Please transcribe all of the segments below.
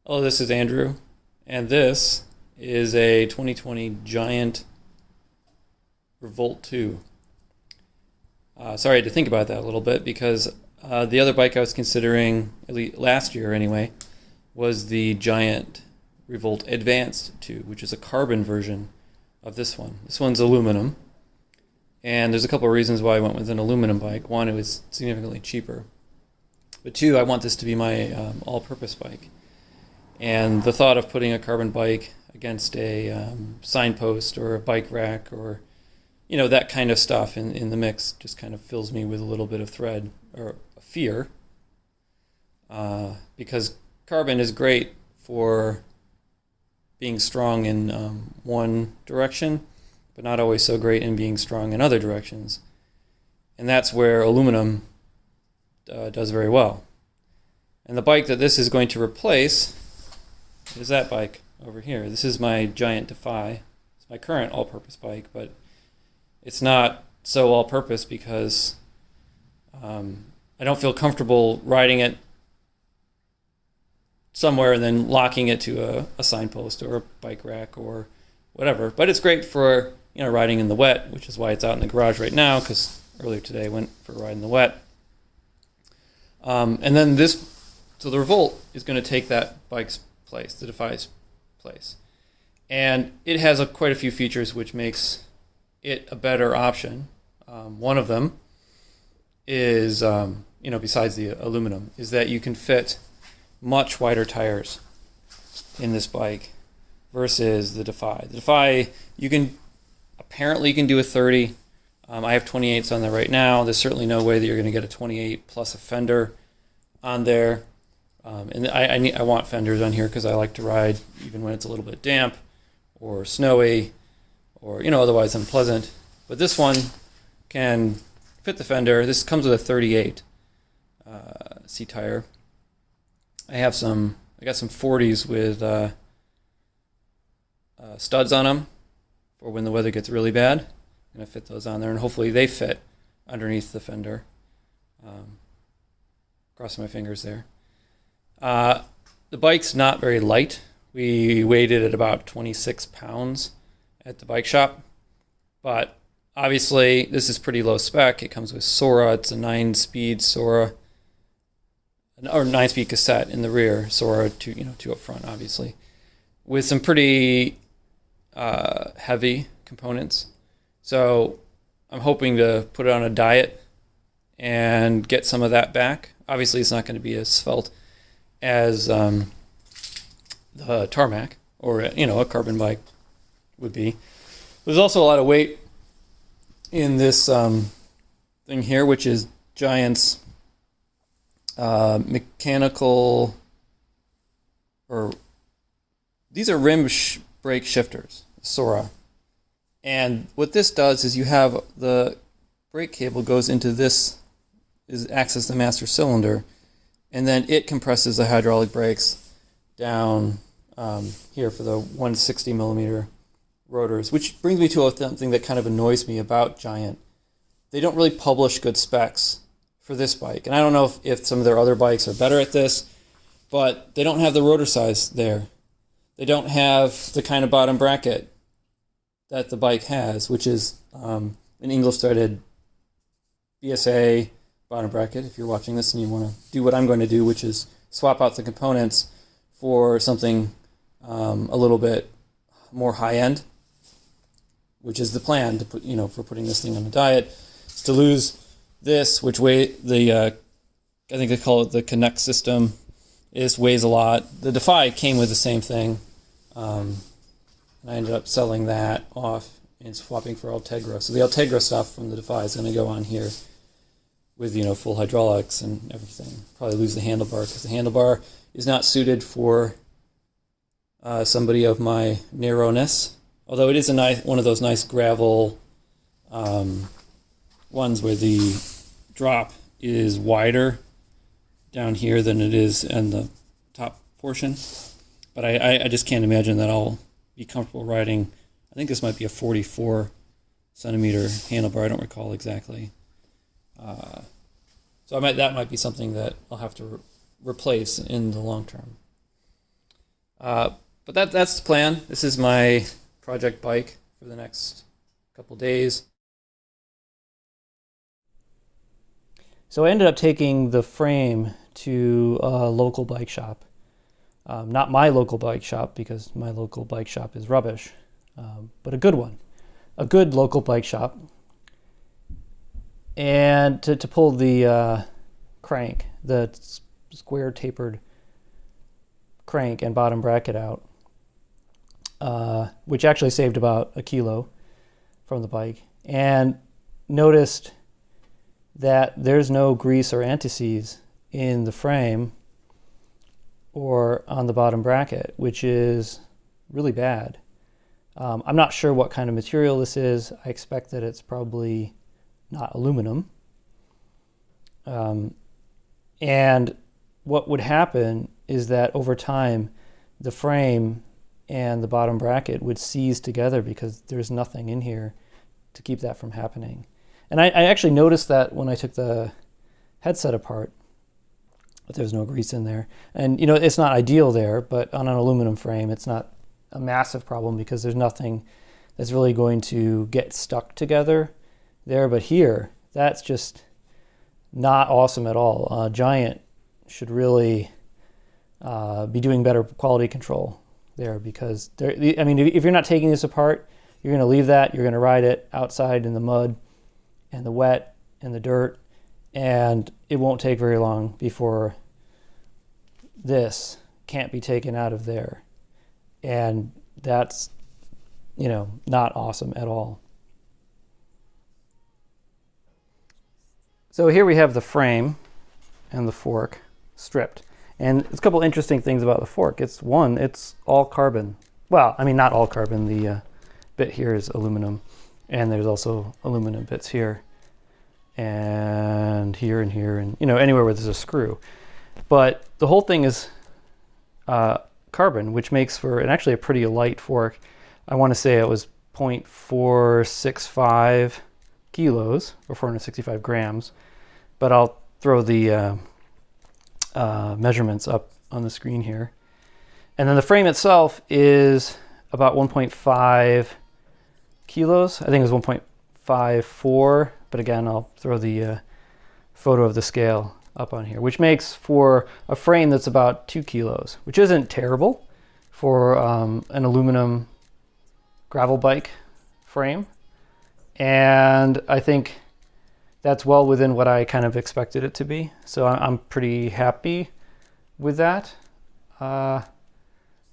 Hello, this is Andrew, and this is a 2020 Giant Revolt 2. Sorry, I had to think about that a little bit because the other bike I was considering, at least last year anyway, was the Giant Revolt Advanced 2, which is a carbon version of this one. This one's aluminum, and there's a couple of reasons why I went with an aluminum bike. One, it was significantly cheaper, but two, I want this to be my all-purpose bike. And the thought of putting a carbon bike against a signpost or a bike rack or, that kind of stuff in the mix just kind of fills me with a little bit of dread or fear. Because carbon is great for being strong in one direction, but not always so great in being strong in other directions. And that's where aluminum does very well. And the bike that this is going to replace is that bike over here. This is my Giant Defy. It's my current all-purpose bike, but it's not so all-purpose because I don't feel comfortable riding it somewhere and then locking it to a signpost or a bike rack or whatever. But it's great for riding in the wet, which is why it's out in the garage right now, because earlier today I went for a ride in the wet. And then so the Revolt is going to take that bike's place, the Defy's place. And it has quite a few features which makes it a better option. One of them is, besides the aluminum, is that you can fit much wider tires in this bike versus the Defy. The Defy, apparently you can do a 30. I have 28s on there right now. There's certainly no way that you're going to get a 28 plus a fender on there. And I want fenders on here because I like to ride even when it's a little bit damp or snowy or otherwise unpleasant. But this one can fit the fender. This comes with a 38 C tire. I got some 40s with studs on them for when the weather gets really bad. I'm going to fit those on there, and hopefully they fit underneath the fender. Crossing my fingers there. The bike's not very light. We weighed it at about 26 pounds at the bike shop, but obviously this is pretty low spec. It comes with Sora. It's a 9-speed Sora, or 9-speed cassette in the rear. Sora, two up front, obviously, with some pretty heavy components. So I'm hoping to put it on a diet and get some of that back. Obviously, it's not going to be as svelte as the tarmac or a carbon bike would be. There's also a lot of weight in this thing here, which is Giant's mechanical, or these are rim brake shifters, Sora. And what this does is you have the brake cable goes into this, acts as the master cylinder, and then it compresses the hydraulic brakes down here for the 160 millimeter rotors, which brings me to something that kind of annoys me about Giant. They don't really publish good specs for this bike, and I don't know if some of their other bikes are better at this, but they don't have the rotor size there. They don't have the kind of bottom bracket that the bike has, which is an English-threaded BSA bottom bracket. If you're watching this and you want to do what I'm going to do, which is swap out the components for something a little bit more high-end, which is the plan to put, for putting this thing on a diet, is to lose this, which I think they call it the Connect system. This weighs a lot. The Defy came with the same thing. And I ended up selling that off and swapping for Ultegra. So the Ultegra stuff from the Defy is going to go on here with full hydraulics and everything. Probably lose the handlebar because the handlebar is not suited for somebody of my narrowness. Although it is one of those nice gravel ones where the drop is wider down here than it is in the top portion. But I just can't imagine that I'll be comfortable riding. I think this might be a 44 centimeter handlebar. I don't recall exactly. So that might be something that I'll have to replace in the long term. But that's the plan. This is my project bike for the next couple days. So I ended up taking the frame to a local bike shop. Not my local bike shop, because my local bike shop is rubbish, but a good one. A good local bike shop. And to pull the crank, the square tapered crank and bottom bracket out, which actually saved about a kilo from the bike, and noticed that there's no grease or anti-seize in the frame or on the bottom bracket, which is really bad. I'm not sure what kind of material this is. I expect that it's probably not aluminum. And what would happen is that over time, the frame and the bottom bracket would seize together because there's nothing in here to keep that from happening. And I actually noticed that when I took the headset apart, that there's no grease in there. And it's not ideal there, but on an aluminum frame, it's not a massive problem because there's nothing that's really going to get stuck together there. But here, that's just not awesome at all. Giant should really be doing better quality control there, because if you're not taking this apart, you're going to leave that, you're going to ride it outside in the mud and the wet and the dirt, and it won't take very long before this can't be taken out of there. And that's, not awesome at all. So here we have the frame and the fork stripped. And there's a couple interesting things about the fork. It's all carbon. Well, not all carbon. The bit here is aluminum, and there's also aluminum bits here and here and here, and anywhere where there's a screw. But the whole thing is carbon, which makes for actually a pretty light fork. I want to say it was 0.465 kilos or 465 grams, but I'll throw the measurements up on the screen here. And then the frame itself is about 1.5 kilos. I think it was 1.54, but again, I'll throw the photo of the scale up on here, which makes for a frame that's about 2 kilos, which isn't terrible for an aluminum gravel bike frame. And I think that's well within what I kind of expected it to be. So I'm pretty happy with that. Now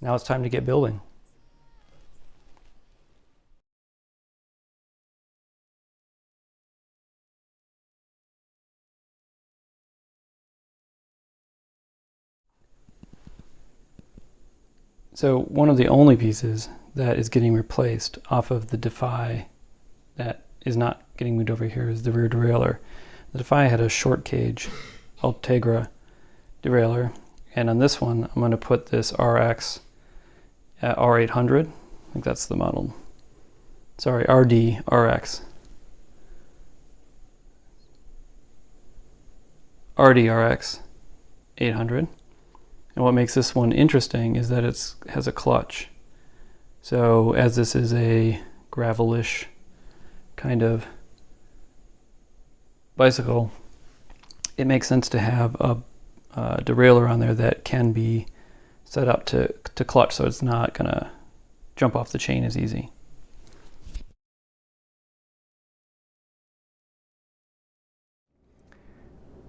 it's time to get building. So one of the only pieces that is getting replaced off of the Defy that is not getting moved over here is the rear derailleur. The Defy had a short cage Ultegra derailleur, and on this one I'm going to put this RX R800. I think that's the model. Sorry, RD RX. RD RX 800. And what makes this one interesting is that it has a clutch. So as this is a gravelish kind of bicycle, it makes sense to have a derailleur on there that can be set up to clutch, so it's not going to jump off the chain as easy.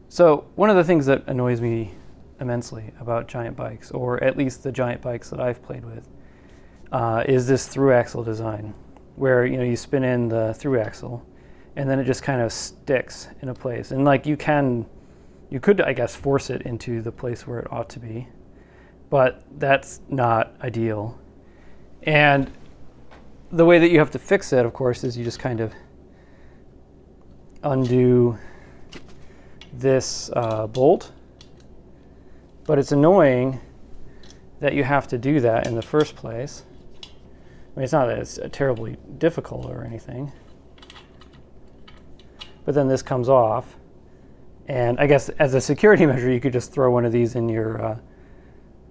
So one of the things that annoys me immensely about giant bikes, or at least the giant bikes that I've played with, is this through axle design, where you spin in the through axle and then it just kind of sticks in a place, and you could I guess force it into the place where it ought to be, but that's not ideal. And the way that you have to fix it, of course, is you just kind of undo this bolt. But it's annoying that you have to do that in the first place. It's not that it's terribly difficult or anything. But then this comes off. And I guess as a security measure, you could just throw one of these in your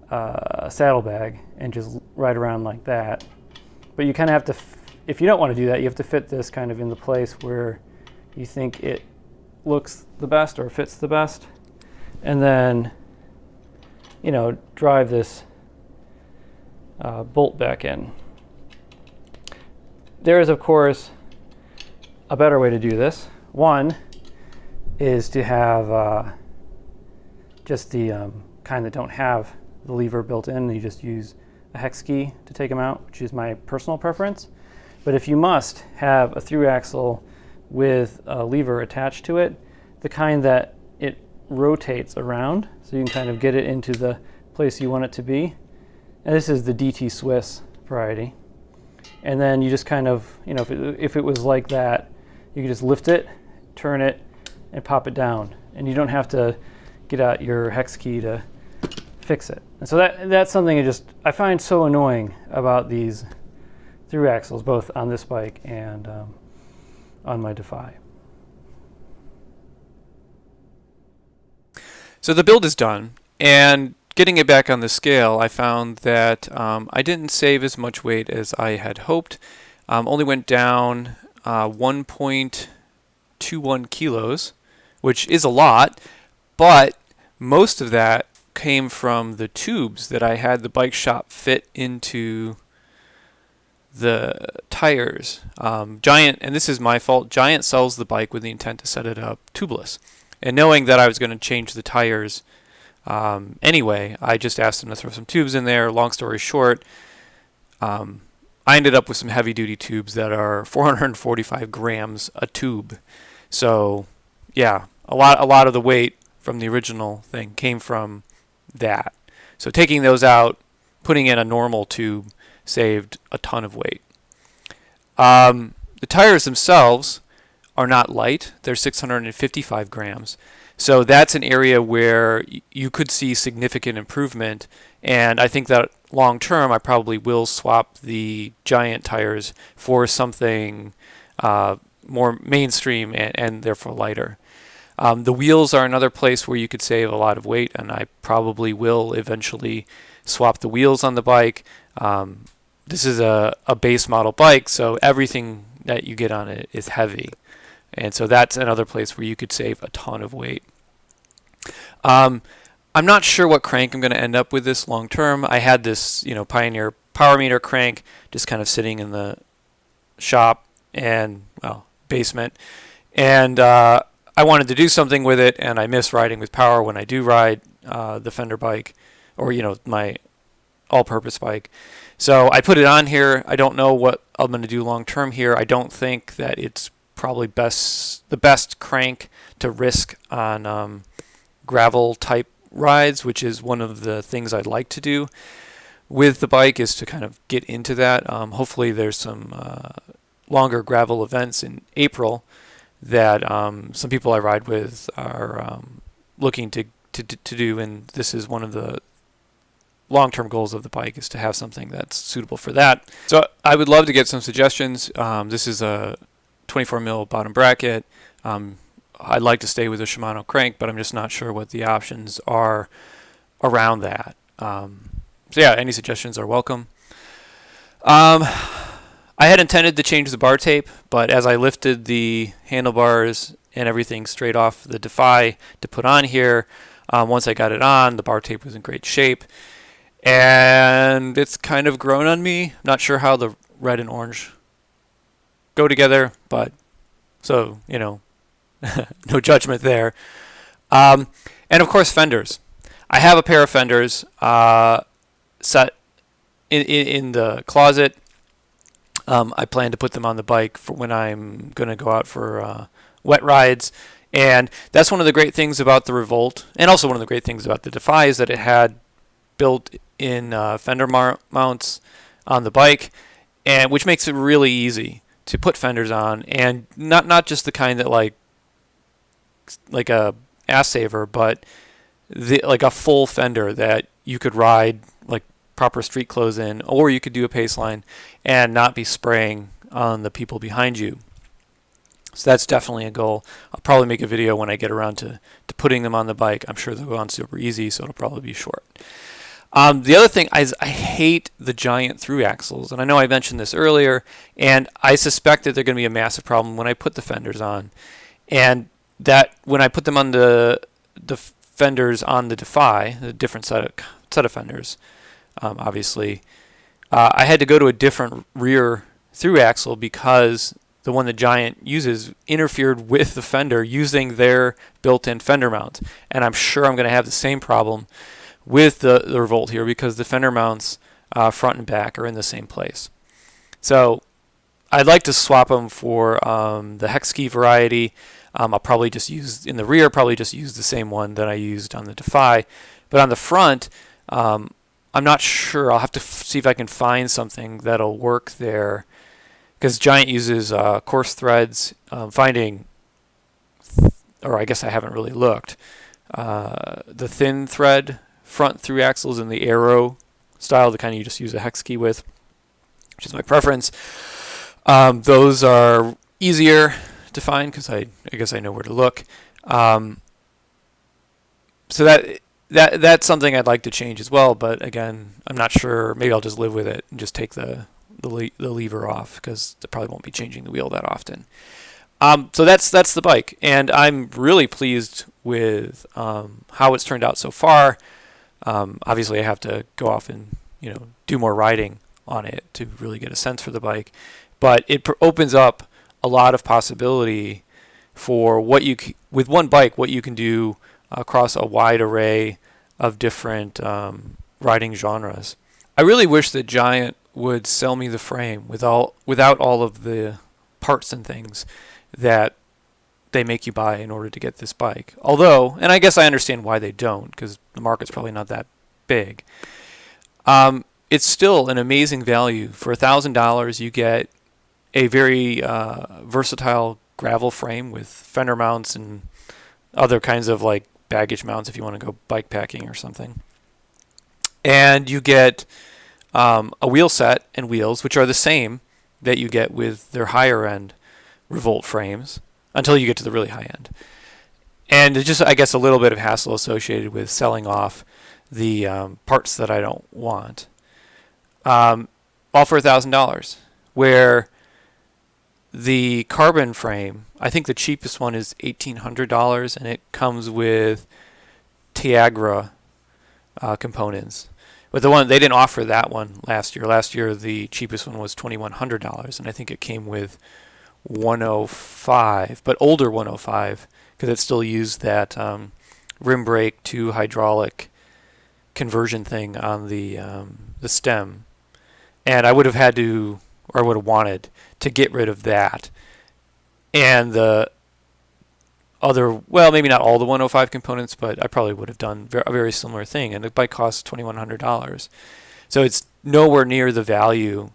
saddlebag and just ride around like that. But you kind of have to, if you don't want to do that, you have to fit this kind of in the place where you think it looks the best or fits the best, and then, you know, drive this bolt back in. There is, of course, a better way to do this. One is to have just the kind that don't have the lever built in. You just use a hex key to take them out, which is my personal preference. But if you must have a through axle with a lever attached to it, the kind that it rotates around, so you can kind of get it into the place you want it to be. And this is the DT Swiss variety. And then you just kind of, you know, if it was like that, you can just lift it, turn it, and pop it down. And you don't have to get out your hex key to fix it. And so that's something I find so annoying about these through axles, both on this bike and on my Defy. So the build is done, and getting it back on the scale, I found that I didn't save as much weight as I had hoped. Only went down 1.21 kilos, which is a lot, but most of that came from the tubes that I had the bike shop fit into the tires. Giant, and this is my fault, Giant sells the bike with the intent to set it up tubeless. And knowing that I was going to change the tires anyway, I just asked them to throw some tubes in there. Long story short, I ended up with some heavy-duty tubes that are 445 grams a tube. So, yeah, a lot of the weight from the original thing came from that. So taking those out, putting in a normal tube saved a ton of weight. The tires themselves are not light. They're 655 grams. So that's an area where you could see significant improvement. And I think that long term, I probably will swap the Giant tires for something more mainstream and therefore lighter. The wheels are another place where you could save a lot of weight, and I probably will eventually swap the wheels on the bike. This is a base model bike, so everything that you get on it is heavy. And so that's another place where you could save a ton of weight. I'm not sure what crank I'm going to end up with this long term. I had this, Pioneer power meter crank just kind of sitting in the shop and, basement. And I wanted to do something with it, and I miss riding with power when I do ride the Fender bike or, my all-purpose bike. So I put it on here. I don't know what I'm going to do long term here. I don't think that it's probably the best crank to risk on gravel type rides, which is one of the things I'd like to do with the bike, is to kind of get into that. Hopefully there's some longer gravel events in April that some people I ride with are looking to do, and this is one of the long-term goals of the bike, is to have something that's suitable for that. So I would love to get some suggestions. This is a 24 mil bottom bracket. I'd like to stay with a Shimano crank, but I'm just not sure what the options are around that. So yeah, any suggestions are welcome. I had intended to change the bar tape, but as I lifted the handlebars and everything straight off the Defy to put on here, once I got it on, the bar tape was in great shape. And it's kind of grown on me. Not sure how the red and orange go together, but so, no judgment there. And of course, fenders. I have a pair of fenders set in the closet. I plan to put them on the bike for when I'm going to go out for wet rides. And that's one of the great things about the Revolt, and also one of the great things about the Defy, is that it had built-in Fender Mounts on the bike, and which makes it really easy to put fenders on, and not just the kind that like a ass saver, but like a full fender that you could ride like proper street clothes in, or you could do a pace line and not be spraying on the people behind you. So that's definitely a goal. I'll probably make a video when I get around to putting them on the bike. I'm sure they'll go on super easy, so it'll probably be short. The other thing is I hate the giant through axles, and I know I mentioned this earlier, and I suspect that they're going to be a massive problem when I put the fenders on, and that when I put them on the fenders on the Defy, the different set of fenders, obviously, I had to go to a different rear through axle because the one that Giant uses interfered with the Fender using their built-in fender mounts, and I'm sure I'm going to have the same problem with the Revolt here because the fender mounts front and back are in the same place. So I'd like to swap them for the hex key variety. I'll probably just use in the rear, probably just use the same one that I used on the Defy, but on the front, I'm not sure. I'll have to see if I can find something that'll work there because Giant uses coarse threads. Finding, or I guess I haven't really looked, the thin thread front through axles in the Aero style, the kind you just use a hex key with, which is my preference. Those are easier to find because I guess I know where to look. So that's something I'd like to change as well. But again, I'm not sure. Maybe I'll just live with it and just take the lever off because I probably won't be changing the wheel that often. So that's the bike, and I'm really pleased with how it's turned out so far. Obviously, I have to go off and do more riding on it to really get a sense for the bike, but it opens up a lot of possibility for with one bike, what you can do across a wide array of different riding genres. I really wish that Giant would sell me the frame without all of the parts and things that they make you buy in order to get this bike. Although, and I guess I understand why they don't, because the market's probably not that big. It's still an amazing value. For $1,000, you get a very versatile gravel frame with fender mounts and other kinds of like baggage mounts if you want to go bike packing or something. And you get a wheel set and wheels, which are the same that you get with their higher end Revolt frames until you get to the really high end. And there's just, I guess, a little bit of hassle associated with selling off the parts that I don't want. All for $1,000, where the carbon frame, I think the cheapest one is $1,800, and it comes with Tiagra components. But the one they didn't offer that one last year. Last year, the cheapest one was $2,100, and I think it came with 105, but older 105, because it still used that rim brake to hydraulic conversion thing on the stem. And I would have had to, or I would have wanted to get rid of that. And the other, well, maybe not all the 105 components, but I probably would have done a very similar thing. And the bike costs $2,100. So it's nowhere near the value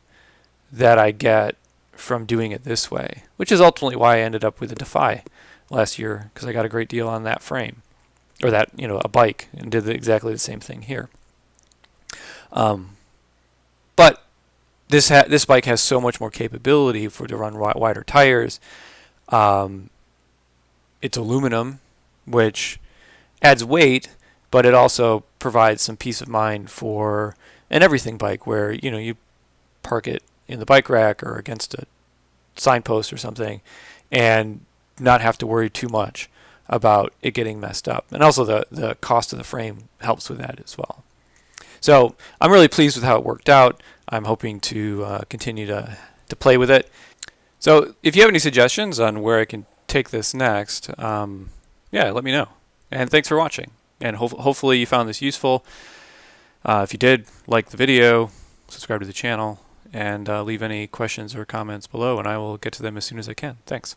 that I get from doing it this way, which is ultimately why I ended up with a Defy last year, because I got a great deal on that frame, or that, a bike, and did exactly the same thing here. But this bike has so much more capability to run wider tires. It's aluminum, which adds weight, but it also provides some peace of mind for an everything bike where you park it in the bike rack or against a signpost or something and not have to worry too much about it getting messed up. And also the cost of the frame helps with that as well. So I'm really pleased with how it worked out. I'm hoping to continue to play with it. So if you have any suggestions on where I can take this next, let me know. And thanks for watching. And hopefully you found this useful. If you did, like the video, subscribe to the channel, and leave any questions or comments below, and I will get to them as soon as I can. Thanks.